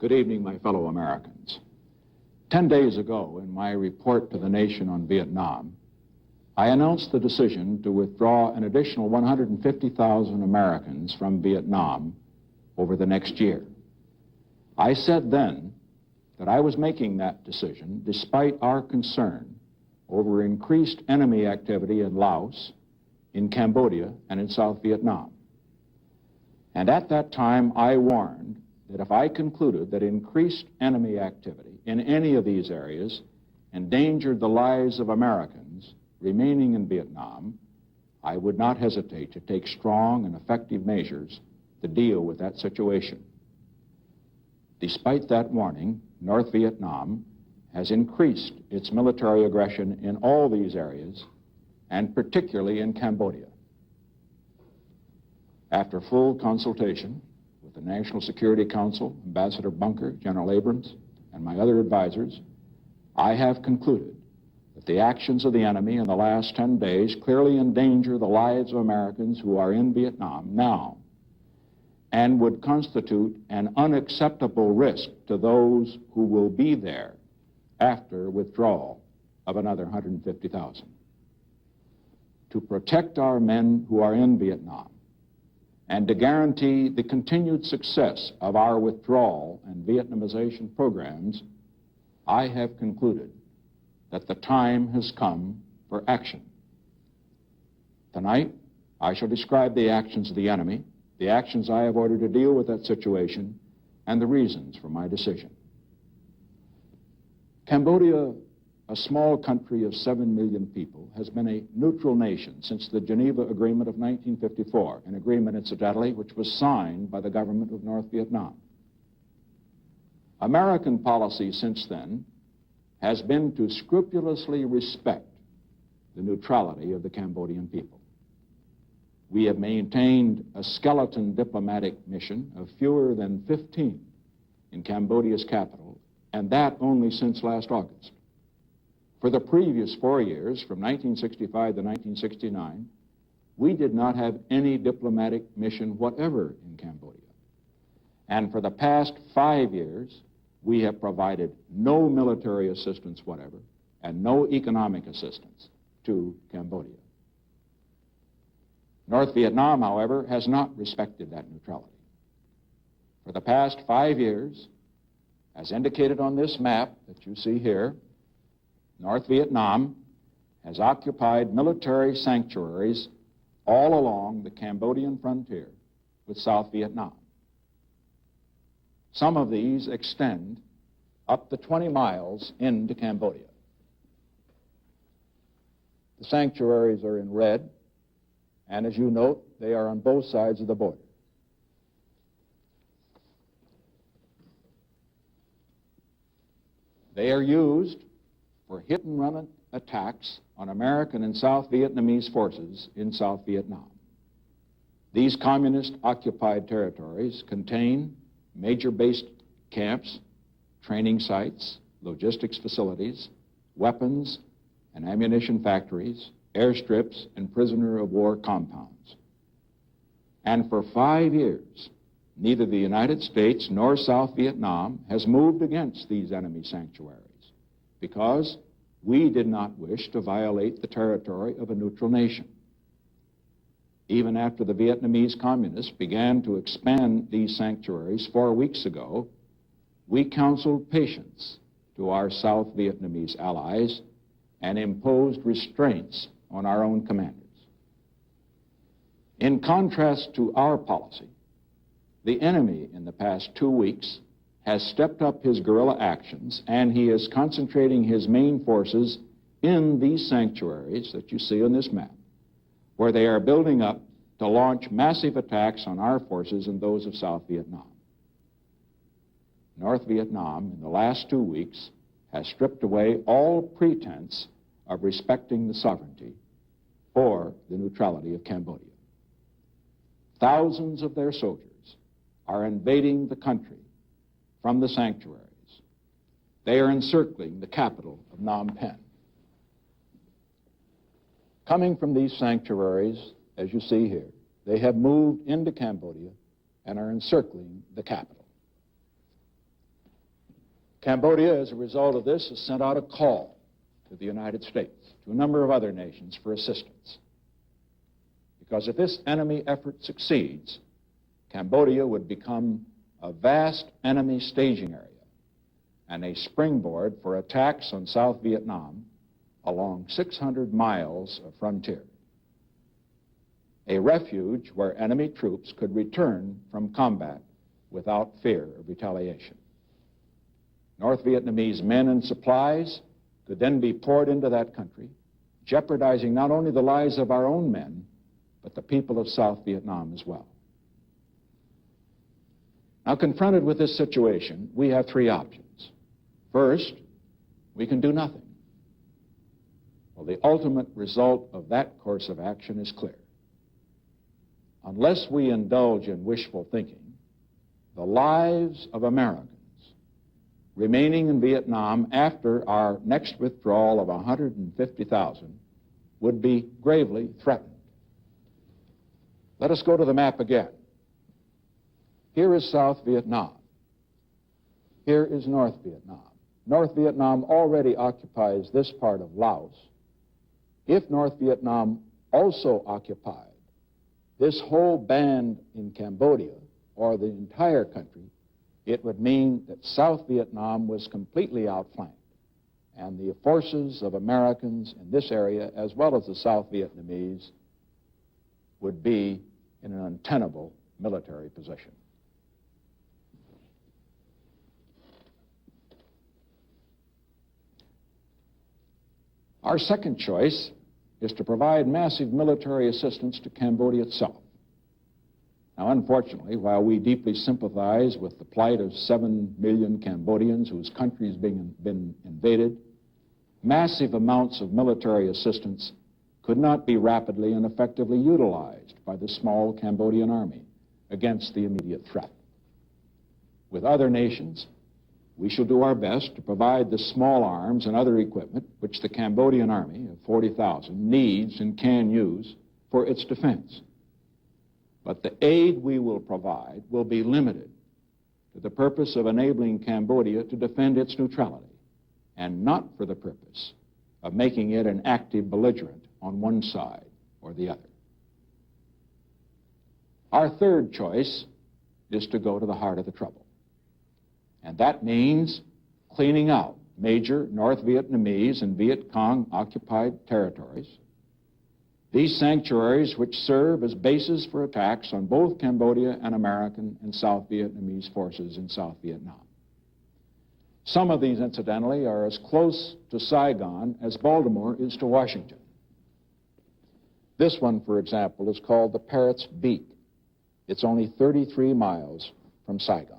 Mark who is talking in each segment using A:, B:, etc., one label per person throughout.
A: Good evening, my fellow Americans. 10 days ago, in my report to the nation on Vietnam, I announced the decision to withdraw an additional 150,000 Americans from Vietnam over the next year. I said then that I was making that decision despite our concern over increased enemy activity in Laos, in Cambodia, and in South Vietnam. And at that time, I warned that if I concluded that increased enemy activity in any of these areas endangered the lives of Americans remaining in Vietnam, I would not hesitate to take strong and effective measures to deal with that situation. Despite that warning, North Vietnam has increased its military aggression in all these areas, and particularly in Cambodia. After full consultation with the National Security Council, Ambassador Bunker, General Abrams, and my other advisors, I have concluded that the actions of the enemy in the last 10 days clearly endanger the lives of Americans who are in Vietnam now and would constitute an unacceptable risk to those who will be there after withdrawal of another 150,000. To protect our men who are in Vietnam and to guarantee the continued success of our withdrawal and Vietnamization programs, I have concluded that the time has come for action. Tonight, I shall describe the actions of the enemy, the actions I have ordered to deal with that situation, and the reasons for my decision. Cambodia, a small country of 7 million people, has been a neutral nation since the Geneva Agreement of 1954, an agreement, incidentally, which was signed by the government of North Vietnam. American policy since then has been to scrupulously respect the neutrality of the Cambodian people. We have maintained a skeleton diplomatic mission of fewer than 15 in Cambodia's capital, and that only since last August. For the previous 4 years, from 1965 to 1969, we did not have any diplomatic mission whatever in Cambodia. And for the past 5 years, we have provided no military assistance whatever and no economic assistance to Cambodia. North Vietnam, however, has not respected that neutrality. For the past 5 years, as indicated on this map that you see here, North Vietnam has occupied military sanctuaries all along the Cambodian frontier with South Vietnam. Some of these extend up to 20 miles into Cambodia. The sanctuaries are in red, and as you note, they are on both sides of the border. They are used for hit-and-run attacks on American and South Vietnamese forces in South Vietnam. These communist-occupied territories contain major base camps, training sites, logistics facilities, weapons and ammunition factories, airstrips, and prisoner-of-war compounds. And for 5 years, neither the United States nor South Vietnam has moved against these enemy sanctuaries because we did not wish to violate the territory of a neutral nation. Even after the Vietnamese communists began to expand these sanctuaries 4 weeks ago, we counseled patience to our South Vietnamese allies and imposed restraints on our own commanders. In contrast to our policy, the enemy in the past 2 weeks has stepped up his guerrilla actions, and he is concentrating his main forces in these sanctuaries that you see on this map, where they are building up to launch massive attacks on our forces and those of South Vietnam. North Vietnam, in the last 2 weeks, has stripped away all pretense of respecting the sovereignty or the neutrality of Cambodia. Thousands of their soldiers are invading the country from the sanctuaries. They are encircling the capital of Phnom Penh. Coming from these sanctuaries, as you see here, they have moved into Cambodia and are encircling the capital. Cambodia, as a result of this, has sent out a call to the United States, to a number of other nations for assistance. Because if this enemy effort succeeds, Cambodia would become a vast enemy staging area and a springboard for attacks on South Vietnam along 600 miles of frontier. A refuge where enemy troops could return from combat without fear of retaliation. North Vietnamese men and supplies could then be poured into that country, jeopardizing not only the lives of our own men, but the people of South Vietnam as well. Now, confronted with this situation, we have three options. First, we can do nothing. Well, the ultimate result of that course of action is clear. Unless we indulge in wishful thinking, the lives of Americans remaining in Vietnam after our next withdrawal of 150,000 would be gravely threatened. Let us go to the map again. Here is South Vietnam. Here is North Vietnam. North Vietnam already occupies this part of Laos. If North Vietnam also occupied this whole band in Cambodia, or the entire country, it would mean that South Vietnam was completely outflanked, and the forces of Americans in this area, as well as the South Vietnamese, would be in an untenable military position. Our second choice is to provide massive military assistance to Cambodia itself. Now, unfortunately, while we deeply sympathize with the plight of 7 million Cambodians whose country has been invaded, massive amounts of military assistance could not be rapidly and effectively utilized by the small Cambodian army against the immediate threat. With other nations, we shall do our best to provide the small arms and other equipment which the Cambodian army of 40,000 needs and can use for its defense. But the aid we will provide will be limited to the purpose of enabling Cambodia to defend its neutrality, and not for the purpose of making it an active belligerent on one side or the other. Our third choice is to go to the heart of the trouble. And that means cleaning out major North Vietnamese and Viet Cong occupied territories. These sanctuaries, which serve as bases for attacks on both Cambodia and American and South Vietnamese forces in South Vietnam. Some of these, incidentally, are as close to Saigon as Baltimore is to Washington. This one, for example, is called the Parrot's Beak. It's only 33 miles from Saigon.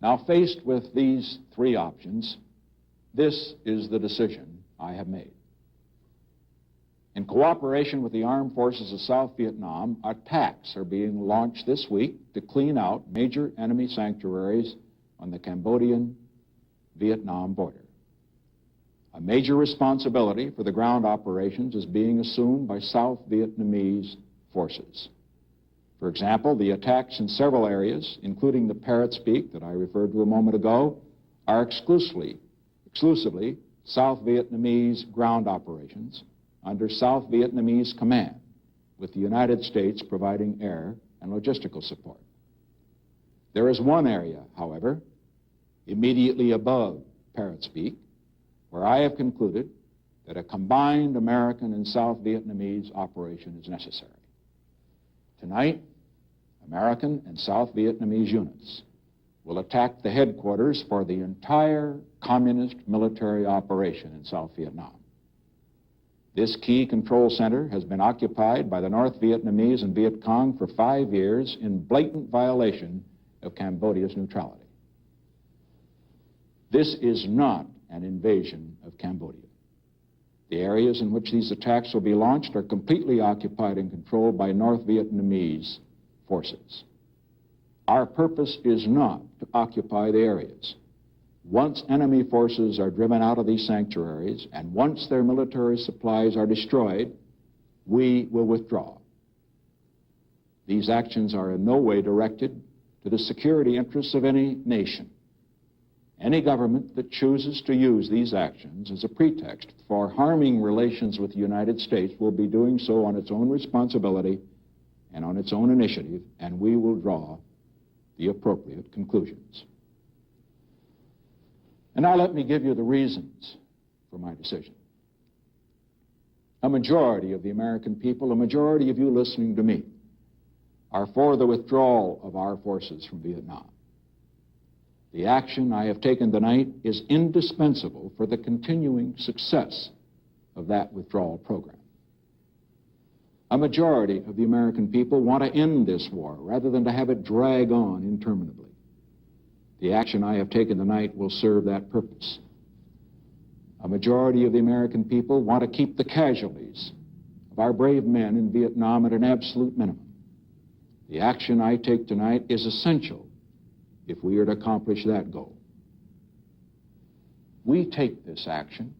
A: Now, faced with these three options, this is the decision I have made. In cooperation with the armed forces of South Vietnam, attacks are being launched this week to clean out major enemy sanctuaries on the Cambodian-Vietnam border. A major responsibility for the ground operations is being assumed by South Vietnamese forces. For example, the attacks in several areas, including the Parrot's Beak that I referred to a moment ago, are exclusively South Vietnamese ground operations under South Vietnamese command, with the United States providing air and logistical support. There is one area, however, immediately above Parrot's Beak, where I have concluded that a combined American and South Vietnamese operation is necessary. Tonight, American and South Vietnamese units will attack the headquarters for the entire communist military operation in South Vietnam. This key control center has been occupied by the North Vietnamese and Viet Cong for 5 years in blatant violation of Cambodia's neutrality. This is not an invasion of Cambodia. The areas in which these attacks will be launched are completely occupied and controlled by North Vietnamese forces. Our purpose is not to occupy the areas. Once enemy forces are driven out of these sanctuaries, and once their military supplies are destroyed, we will withdraw. These actions are in no way directed to the security interests of any nation. Any government that chooses to use these actions as a pretext for harming relations with the United States will be doing so on its own responsibility and on its own initiative, and we will draw the appropriate conclusions. And now let me give you the reasons for my decision. A majority of the American people, a majority of you listening to me, are for the withdrawal of our forces from Vietnam. The action I have taken tonight is indispensable for the continuing success of that withdrawal program. A majority of the American people want to end this war rather than to have it drag on interminably. The action I have taken tonight will serve that purpose. A majority of the American people want to keep the casualties of our brave men in Vietnam at an absolute minimum. The action I take tonight is essential if we are to accomplish that goal. We take this action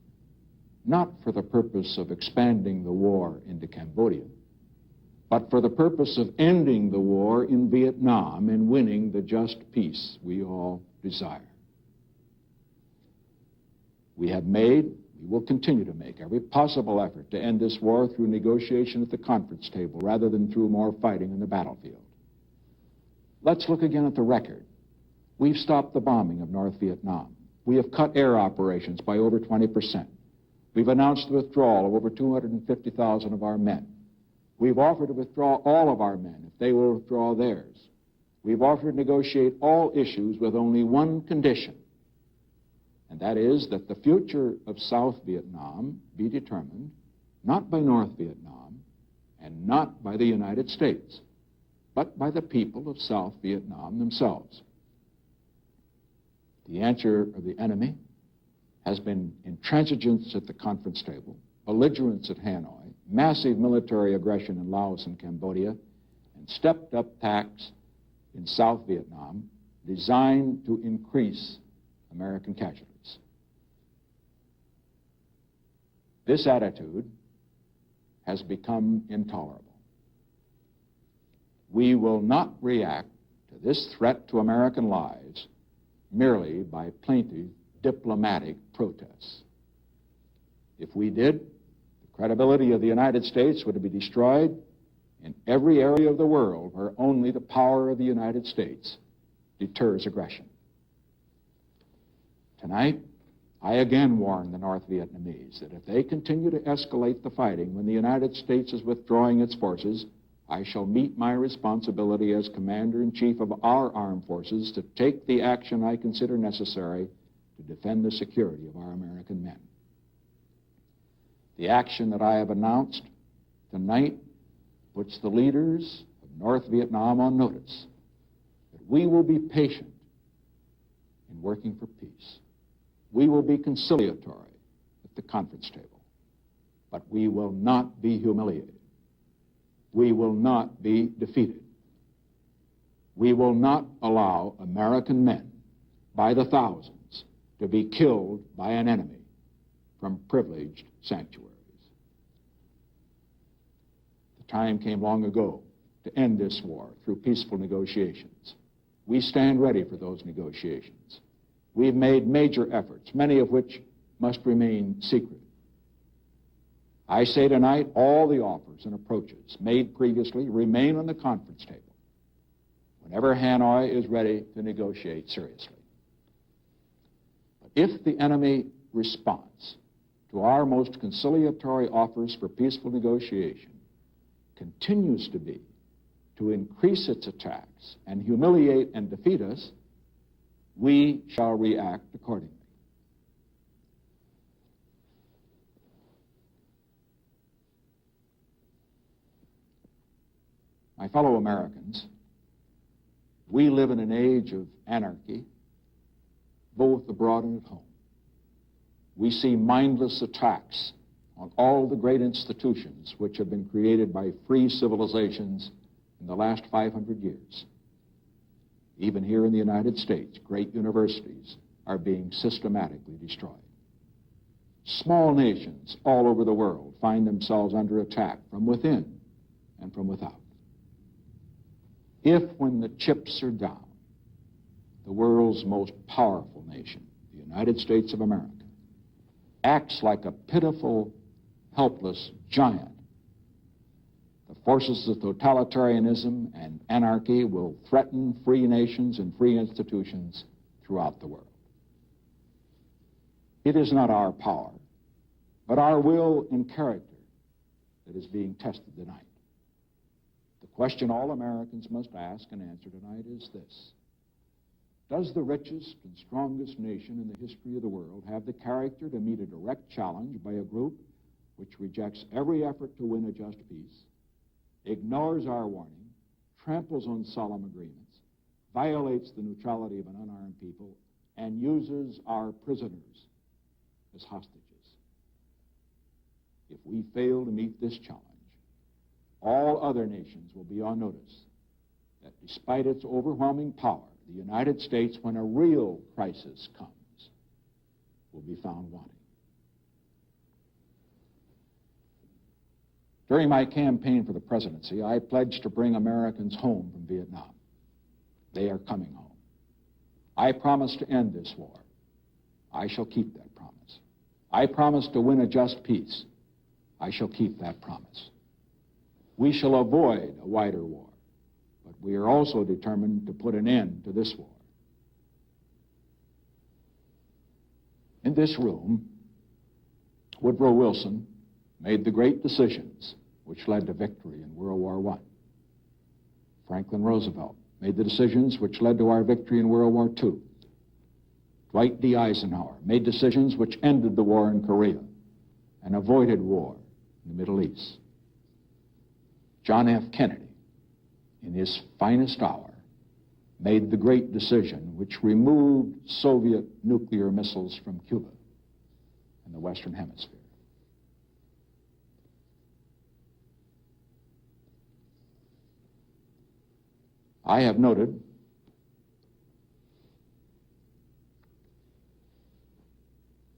A: not for the purpose of expanding the war into Cambodia, but for the purpose of ending the war in Vietnam and winning the just peace we all desire. We have made, we will continue to make every possible effort to end this war through negotiation at the conference table rather than through more fighting in the battlefield. Let's look again at the record. We've stopped the bombing of North Vietnam. We have cut air operations by over 20%. We've announced the withdrawal of over 250,000 of our men. We've offered to withdraw all of our men if they will withdraw theirs. We've offered to negotiate all issues with only one condition, and that is that the future of South Vietnam be determined not by North Vietnam and not by the United States, but by the people of South Vietnam themselves. The answer of the enemy has been intransigence at the conference table, belligerence at Hanoi, massive military aggression in Laos and Cambodia, and stepped-up attacks in South Vietnam designed to increase American casualties. This attitude has become intolerable. We will not react to this threat to American lives merely by plaintive diplomatic protests. If we did, the credibility of the United States would be destroyed in every area of the world where only the power of the United States deters aggression. Tonight, I again warn the North Vietnamese that if they continue to escalate the fighting when the United States is withdrawing its forces, I shall meet my responsibility as Commander-in-Chief of our armed forces to take the action I consider necessary to defend the security of our American men. The action that I have announced tonight puts the leaders of North Vietnam on notice that we will be patient in working for peace. We will be conciliatory at the conference table, but we will not be humiliated. We will not be defeated. We will not allow American men by the thousands to be killed by an enemy from privileged sanctuaries. The time came long ago to end this war through peaceful negotiations. We stand ready for those negotiations. We've made major efforts, many of which must remain secret. I say tonight, all the offers and approaches made previously remain on the conference table whenever Hanoi is ready to negotiate seriously. But if the enemy response to our most conciliatory offers for peaceful negotiation continues to be to increase its attacks and humiliate and defeat us, we shall react accordingly. My fellow Americans, we live in an age of anarchy, both abroad and at home. We see mindless attacks on all the great institutions which have been created by free civilizations in the last 500 years. Even here in the United States, great universities are being systematically destroyed. Small nations all over the world find themselves under attack from within and from without. If, when the chips are down, the world's most powerful nation, the United States of America, acts like a pitiful, helpless giant, the forces of totalitarianism and anarchy will threaten free nations and free institutions throughout the world. It is not our power, but our will and character that is being tested tonight. The question all Americans must ask and answer tonight is this: does the richest and strongest nation in the history of the world have the character to meet a direct challenge by a group which rejects every effort to win a just peace, ignores our warning, tramples on solemn agreements, violates the neutrality of an unarmed people, and uses our prisoners as hostages? If we fail to meet this challenge, all other nations will be on notice that despite its overwhelming power, the United States, when a real crisis comes, will be found wanting. During my campaign for the presidency, I pledged to bring Americans home from Vietnam. They are coming home. I promised to end this war. I shall keep that promise. I promised to win a just peace. I shall keep that promise. We shall avoid a wider war, but we are also determined to put an end to this war. In this room, Woodrow Wilson made the great decisions which led to victory in World War I. Franklin Roosevelt made the decisions which led to our victory in World War II. Dwight D. Eisenhower made decisions which ended the war in Korea and avoided war in the Middle East. John F. Kennedy, in his finest hour, made the great decision which removed Soviet nuclear missiles from Cuba and the Western Hemisphere. I have noted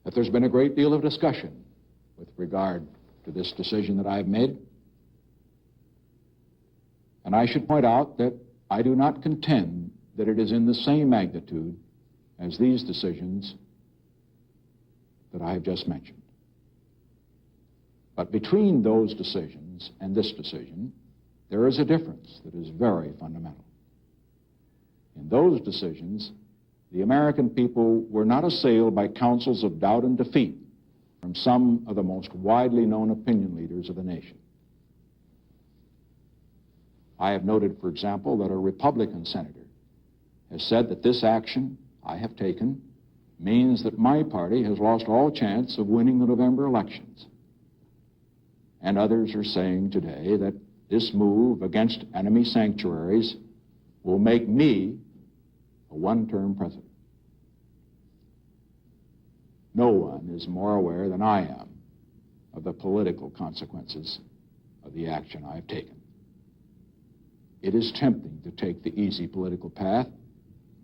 A: that there's been a great deal of discussion with regard to this decision that I've made. And I should point out that I do not contend that it is in the same magnitude as these decisions that I have just mentioned. But between those decisions and this decision, there is a difference that is very fundamental. In those decisions, the American people were not assailed by counsels of doubt and defeat from some of the most widely known opinion leaders of the nation. I have noted, for example, that a Republican senator has said that this action I have taken means that my party has lost all chance of winning the November elections. And others are saying today that this move against enemy sanctuaries will make me a one-term president. No one is more aware than I am of the political consequences of the action I have taken. It is tempting to take the easy political path,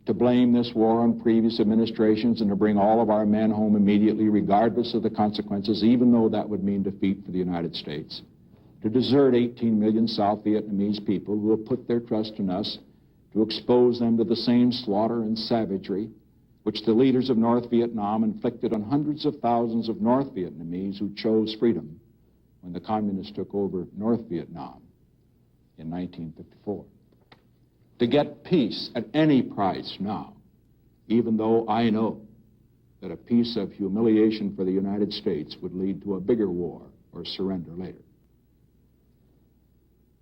A: to blame this war on previous administrations and to bring all of our men home immediately regardless of the consequences, even though that would mean defeat for the United States, to desert 18 million South Vietnamese people who have put their trust in us, to expose them to the same slaughter and savagery which the leaders of North Vietnam inflicted on hundreds of thousands of North Vietnamese who chose freedom when the communists took over North Vietnam in 1954. To get peace at any price now, even though I know that a peace of humiliation for the United States would lead to a bigger war or surrender later.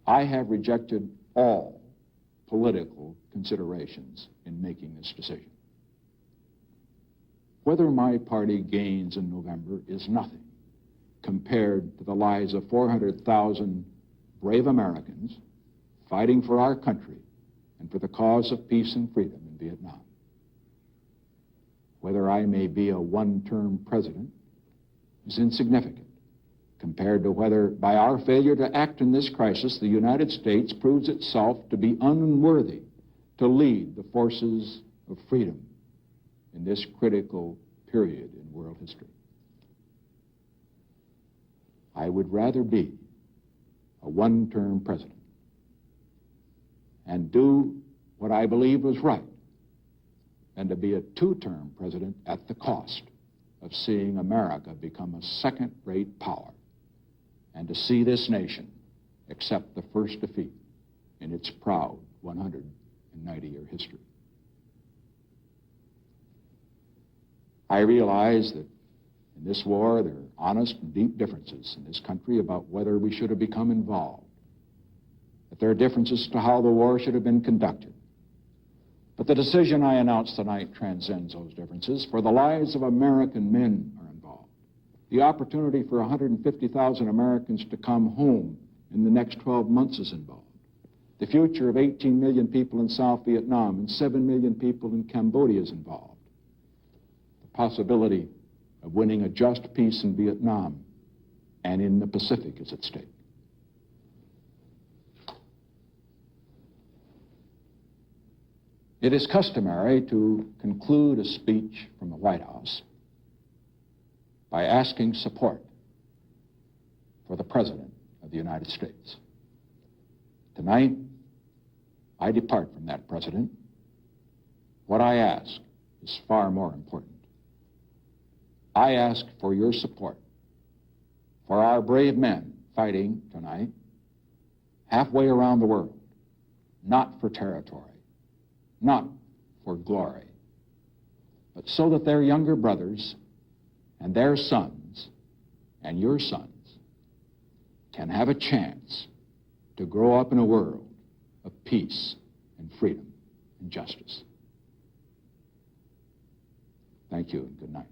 A: I have rejected all political considerations in making this decision. Whether my party gains in November is nothing compared to the lives of 400,000 brave Americans fighting for our country and for the cause of peace and freedom in Vietnam. Whether I may be a one-term president is insignificant compared to whether, by our failure to act in this crisis, the United States proves itself to be unworthy to lead the forces of freedom in this critical period in world history. I would rather be a one-term president and do what I believed was right than to be a two-term president at the cost of seeing America become a second-rate power and to see this nation accept the first defeat in its proud 190-year history. I realize that in this war there are honest and deep differences in this country about whether we should have become involved, that there are differences as to how the war should have been conducted. But the decision I announced tonight transcends those differences, for the lives of American men are involved. The opportunity for 150,000 Americans to come home in the next 12 months is involved. The future of 18 million people in South Vietnam and 7 million people in Cambodia is involved. The possibility of winning a just peace in Vietnam and in the Pacific is at stake. It is customary to conclude a speech from the White House by asking support for the President of the United States. Tonight, I depart from that precedent. What I ask is far more important. I ask for your support for our brave men fighting tonight halfway around the world, not for territory, not for glory, but so that their younger brothers and their sons and your sons can have a chance to grow up in a world of peace and freedom and justice. Thank you and good night.